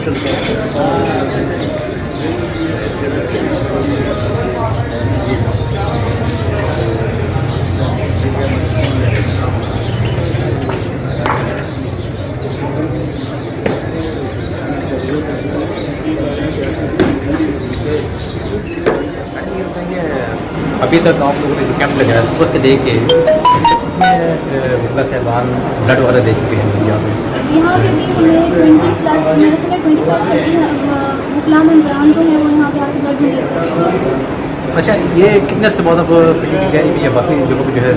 अभी तक आप लोगों ने जो कैंप लगाया सुबह से लेके मतलब साहबान ब्लड वगैरह दे चुके हैं यहाँ पे भी हमें 20+ मेरे ख्याल 25-30 मुकलाम इमरान जो है वो यहाँ पे आके ब्लड डोनेट कर चुके हैं। अच्छा, ये कितने से बहुत या बाकी जो लोग जो है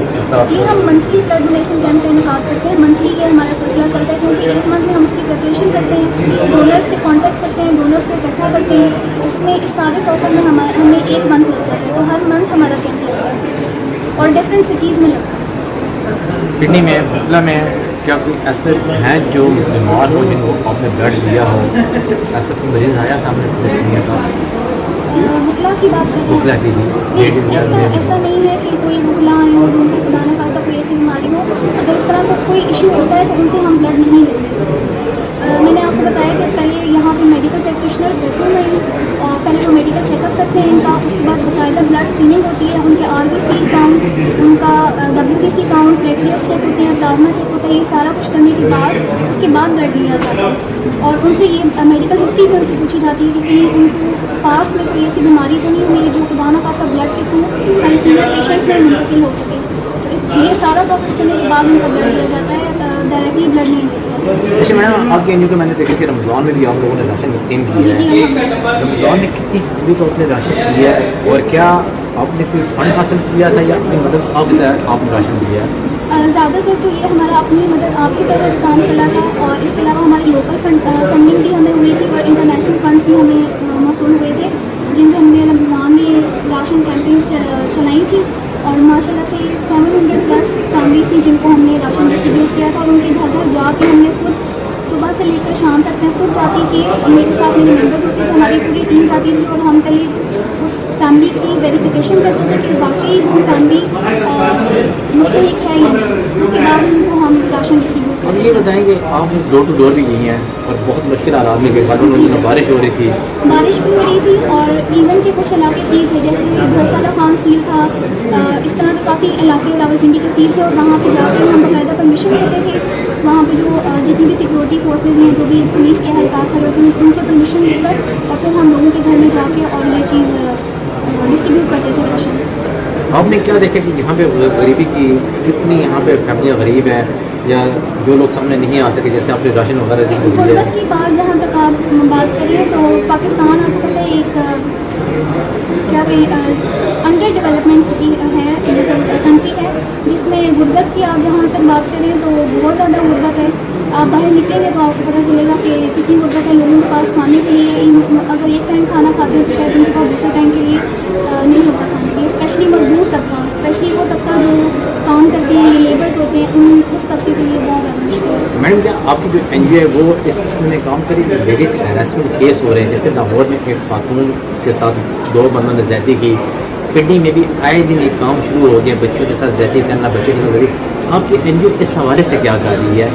ये हम मंथली ब्लड डोनेशन कैंप का इनका करते हैं। मंथली ये हमारा सिलसिला चलता है क्योंकि एक मंथ में हम उसकी प्रिपरेशन करते हैं, डोनर्स से कांटेक्ट करते हैं, डोनर्स को इकट्ठा करते हैं। उसमें इस सारे प्रोसेस में हमें एक मंथ लग जाता है, तो हर मंथ हमारा कैंप लगता है और डिफरेंट सिटीज़ में लगता है। किडनी में बुकला में क्या कोई ऐसे हैं जो बीमार हो जिनको आपने ब्लड दिया हो, ऐसा कोई मरीज़ आया सामने दुनिया का? बुकला की बात करें बुकला की ऐसा नहीं है कि कोई बुकला आए और उनको खुदा न खासा कोई ऐसी बीमारी हो। अगर इस तरह का कोई इशू होता है तो उनसे हम ब्लड नहीं लेते। मैंने आपको बताया कि पहले यहाँ पे मेडिकल प्रैक्टिशनर बैठे हुए हैं और पहले वो मेडिकल चेकअप करते हैं इनका, उसके बाद बाकायदा ब्लड स्क्रीनिंग होती है, उनके RBC काउंट, उनका WBC काउंट, प्लेटलेट्स चेक होते हैं, प्लाज्मा चेक होता है। ये सारा कुछ करने के बाद उसके बाद ब्लड लिया जाता है और उनसे ये मेडिकल हिस्ट्री भी उनसे पूछी जाती है कि कहीं उनको पास्ट में कोई ऐसी बीमारी तो नहीं हुई जो खुदा न खासा ब्लड के थ्रू थैलेसीमिया पेशेंट में मुंतकिल हो सके। तो ये सारा प्रोसेस करने के बाद उनका ब्लड लिया जाता है, डायरेक्टली ब्लड नहीं लिया। अच्छा मैडम, आपके एनजीओ को मैंने देखा कि रमज़ान में भी आप लोगों ने राशन तकसीम किया है। रमज़ान में कितनी पूरी को आपने राशन किया है और क्या आपने कोई फंड हासिल किया था या अपनी मदद आपने राशन दिया है? ज़्यादातर तो ये हमारा अपनी मदद आपकी तरह काम चला था और इसके अलावा हमारी लोकल फंडिंग भी हमें हुई थी और इंटरनेशनल फंड भी हमें मौसूल हुए थे जिनसे हमने रमज़ान में राशन कैंपेन्स चलाई थी और माशाल्लाह से 700+ फैमिलीज थी जिनको हमने राशन डिस्ट्रीब्यूट किया था और उनके घर घर जाके हमने खुद सुबह से लेकर शाम तक मैं खुद जाती थी और मेरे साथ मेरे मेंबर होते थे, हमारी पूरी टीम जाती थी और हम पहले उस फैमिली की वेरिफिकेशन करते थे कि वाकई वो फैमिली मुस्तहिक है या नहीं। उसके बाद उनको हम राशन डिस्ट्रीब्यूट हम करते ये बताएंगे आप डोर टू डोर भी गई हैं और बहुत मुश्किल हालात में गए, बाद बारिश हो रही थी। बारिश भी हो रही थी और इवन के कुछ इलाके सील थे, जैसे भोपाला खान सील था, इस तरह के काफ़ी इलाके रावलपिंडी के सील थे और वहाँ पे जाके हम बाकायदा परमिशन लेते थे। वहाँ पे जो जितनी भी सिक्योरिटी फोर्सेज हैं, जो भी पुलिस के एहलकार खड़े होते हैं, उनसे परमिशन लेकर और फिर हम लोगों के घर में जाके और ये चीज़ डिस्ट्रीब्यूट करते थे राशन। आपने क्या देखा कि यहाँ पे गरीबी की कितनी यहाँ पे फैमिलियाँ गरीब हैं या जो लोग सामने नहीं आ सके, जैसे आपने राशन वगैरह दी है? गुर्बत की बात जहाँ तक आप बात करें तो पाकिस्तान आपको पता है एक क्या कहें अंडर डेवलपमेंट सिटी है, कंट्री है जिसमें गुर्बत की आप जहाँ तक बात करें तो बहुत ज़्यादा गुर्बत है। आप बाहर निकलेंगे तो आपको पता चलेगा कि कितनी गुर्बत है। लोगों के पास खाने के लिए अगर एक टाइम खाना खाते हैं तो शायद उनके पास दूसरे टाइम के लिए नहीं होता खाने के लिए। स्पेशली मजदूर तबका, स्पेशली वो तबका जो काम करते हैं, ये लेबर्स होते हैं, उस तबके के लिए बहुत ज़्यादा मुश्किल है। मैडम, क्या आपकी जो एनजीओ है वो इस सिलसिले में काम करी? लेडीज हैरेसमेंट केस हो रहे हैं, जैसे लाहौर में एक खातून के साथ 2 बंदों ने ज़्यादती की, पिंडी में भी आए दिन ये काम शुरू हो गया, बच्चों के साथ ज़्यादती करना, बच्चों के साथ। आपकी एनजीओ इस हवाले से क्या कर रही है?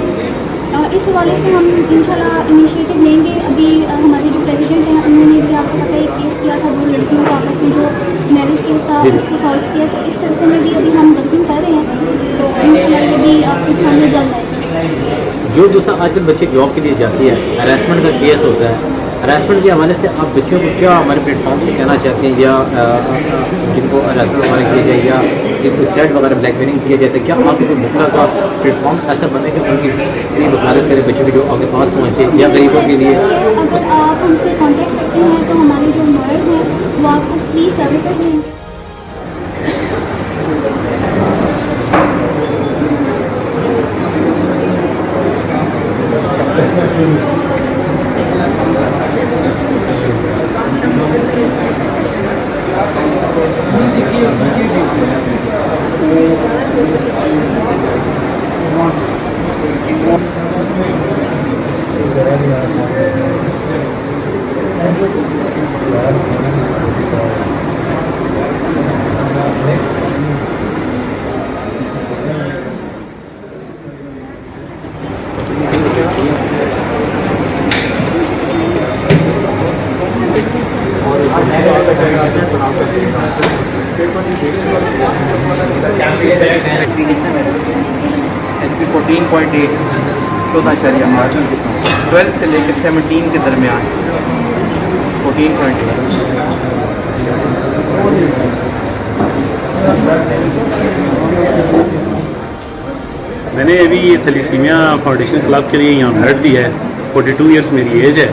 इस हवाले से हम इंशाल्लाह इनिशिएटिव लेंगे। अभी हमारे जो प्रेसिडेंट हैं उन्होंने भी आपको पता है एक केस किया था 2 लड़कियों का आपस में जो मैरिज केस था उसको सॉल्व किया, तो इस सिलसिले में भी अभी हम वर्किंग कर रहे हैं, तो इंशाल्लाह ये भी आपके सामने जल्द आएगा। जो दूसरा आजकल बच्चे जॉब के लिए जाती है, हरासमेंट का केस होता है, हरासमेंट के हवाले से आप बच्चों को क्या हमारे प्लेटफॉर्म से कहना चाहते हैं, या जिनको हरासमेंट वगैरह किया जाए या जिनको थ्रेट वगैरह ब्लैकमेलिंग किया जाता है, क्या आपको कोई मुखला का प्लेटफॉर्म ऐसा बने कि उनकी फ्री वकालत करें बच्चों के जो आगे पास पहुँचे या गरीबों के लिए? अगर आप हमसे कॉन्टेक्ट करते हैं तो हमारे जो नर्स हैं वो आपको फ्री सर्विसेज देंगे। की 14.8 14.8 12 से लेकर 17 के दरमियान 14.8। मैंने अभी ये थैलेसीमिया फाउंडेशन क्लब के लिए यहाँ ब्लड दिया है। 42 इयर्स मेरी एज है,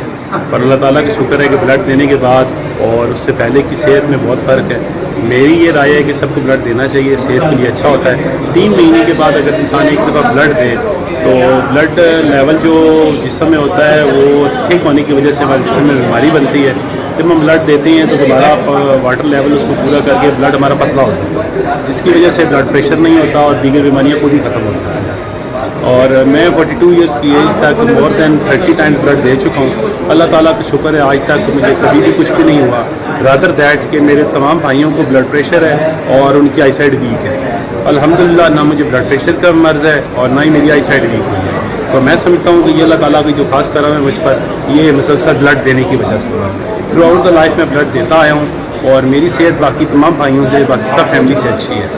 पर अल्लाह ताला का शुक्र है कि ब्लड देने के बाद और उससे पहले की सेहत में बहुत फ़र्क है। मेरी ये राय है कि सबको ब्लड देना चाहिए, सेहत के लिए अच्छा होता है। 3 महीने के बाद अगर इंसान एक दफ़ा ब्लड दे तो ब्लड लेवल जो जिस्म में होता है वो थिक होने की वजह से हमारे जिस्म में बीमारी बनती है। जब हम ब्लड देते हैं तो दोबारा वाटर लेवल उसको पूरा करके ब्लड हमारा पतला होता है, जिसकी वजह से ब्लड प्रेशर नहीं होता और दीगर बीमारियाँ खुद ही ख़त्म होती हैं। और मैं 42 इयर्स की एज तक मोर देन 30 टाइम्स ब्लड दे चुका हूँ। अल्लाह ताला का शुक्र है आज तक मुझे कभी भी कुछ भी नहीं हुआ। रादर दैट कि मेरे तमाम भाइयों को ब्लड प्रेशर है और उनकी आई साइड वीक है। अल्हम्दुलिल्लाह ना मुझे ब्लड प्रेशर का मर्ज़ है और ना ही मेरी आई साइड वीक हुई है। तो मैं समझता हूँ कि ये अल्लाह ताला की जो खास करम है मुझ पर, ये मुसलसल ब्लड देने की वजह से हुआ। थ्रू आउट द लाइफ में ब्लड देता आया हूँ और मेरी सेहत बाकी तमाम भाइयों से, बाकी सब फैमिली से अच्छी है।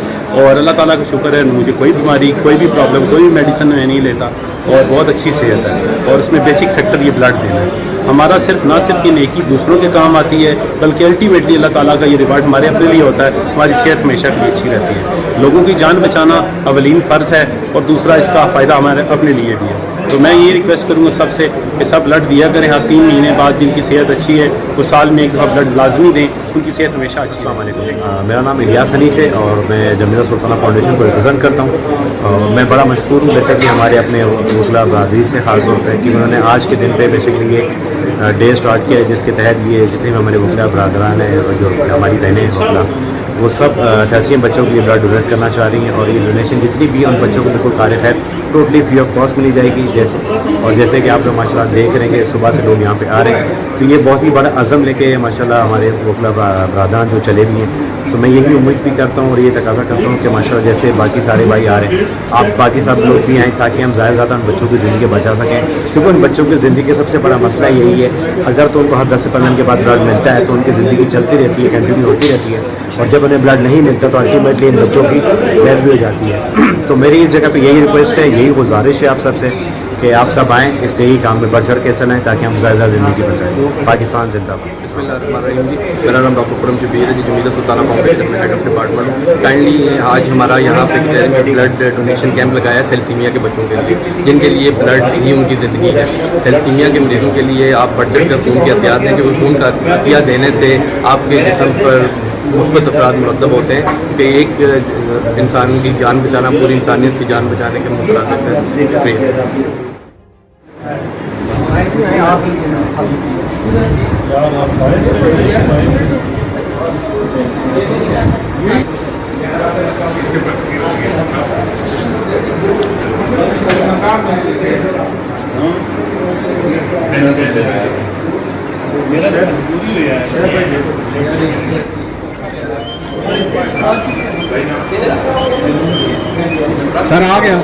और अल्लाह ताला का शुक्र है मुझे कोई बीमारी, कोई भी प्रॉब्लम, कोई भी मेडिसिन मैं नहीं लेता और बहुत अच्छी सेहत है। और उसमें बेसिक फैक्टर ये ब्लड देना है। हमारा ना सिर्फ ये नेकी दूसरों के काम आती है, बल्कि अल्टीमेटली अल्लाह ताला का ये रिवार्ड हमारे अपने लिए होता है। हमारी सेहत हमेशा के लिए अच्छी रहती है। लोगों की जान बचाना अवलीन फ़र्ज़ है और दूसरा इसका फ़ायदा हमारे अपने लिए भी है। तो मैं ये रिक्वेस्ट करूँगा सबसे कि सब ब्लड दिया करें। हर 3 महीने बाद जिनकी सेहत अच्छी है वो साल में एक दफ़ा ब्लड लाजमी दें, उनकी सेहत हमेशा अच्छी है। मेरा नाम इलियास हनीफ है और मैं जमीला सुल्ताना फाउंडेशन को रिप्रेजेंट करता हूँ। और मैं बड़ा मशहूर हूँ जैसे कि हमारे अपने वकला बरादरी से खास तौर पर कि उन्होंने आज के दिन पे बेसिकली एक डे स्टार्ट किया जिसके तहत ये जितने भी हमारे वकला बरादरान हैं और जो हमारी बहनें हैं वकला, वो सब थैलेसीमिया बच्चों के लिए ब्लड डोनेट करना चाह रही हैं। और ये डोनेशन जितनी भी उन बच्चों को बिल्कुल कारगर है, टोटली फ्री ऑफ कॉस्ट मिली जाएगी। जैसे कि आप लोग माशाल्लाह देख रहे हैं सुबह से लोग यहाँ पे आ रहे हैं, तो ये बहुत ही बड़ा अज़म लेके माशाल्लाह हमारे वकला बरादरान जो चले भी हैं। तो मैं यही उम्मीद भी करता हूँ और ये तकाज़ा करता हूँ कि माशाल्लाह जैसे बाकी सारे भाई आ रहे हैं, आप बाकी सब लोग भी आएँ ताकि हम ज़्यादा से ज़्यादा उन बच्चों की ज़िंदगी बचा सकें। क्योंकि उन बच्चों की ज़िंदगी का सबसे बड़ा मसला यही है, अगर तो उनको हर 10 से 15 दिन के बाद ब्लड मिलता है तो उनकी ज़िंदगी चलती रहती है, कंटिन्यू होती रहती है। और जब उन्हें ब्लड नहीं मिलता तो अल्टीमेटली इन बच्चों की डेथ भी हो जाती है। तो मेरी इस जगह पे यही रिक्वेस्ट है, यही गुजारिश है आप सबसे कि आप सब आएँ, इस नई काम में बढ़ चढ़ के हिस्सा लें ताकि हम ज़्यादा ज़िंदगी बचाएँ। पाकिस्तान जिंदाबाद। बिस्मिल्लाहिर्रहमानिर्रहीम जी, मेरा नाम डॉक्टर खुरम शबीर है जी, जमीला सुल्ताना फाउंडेशन में हेड ऑफ डिपार्टमेंट। काइंडली आज हमारा यहाँ पे कचहरी में ब्लड डोनेशन कैंप लगाया है थैलेसीमिया के बच्चों के लिए, जिनके लिए ब्लड ही उनकी ज़िंदगी है। थैलेसीमिया के मरीजों के लिए आप बढ़ चढ़ कर खून की एहतियात दें, क्योंकि खून का अतिया देने से आपके जिस्म पर मुस्बत असरात मुरतब होते हैं कि एक इंसान की जान बचाना पूरी इंसानियत की जान बचाने के मुतरादिफ है। शुक्रिया। सर आ गया।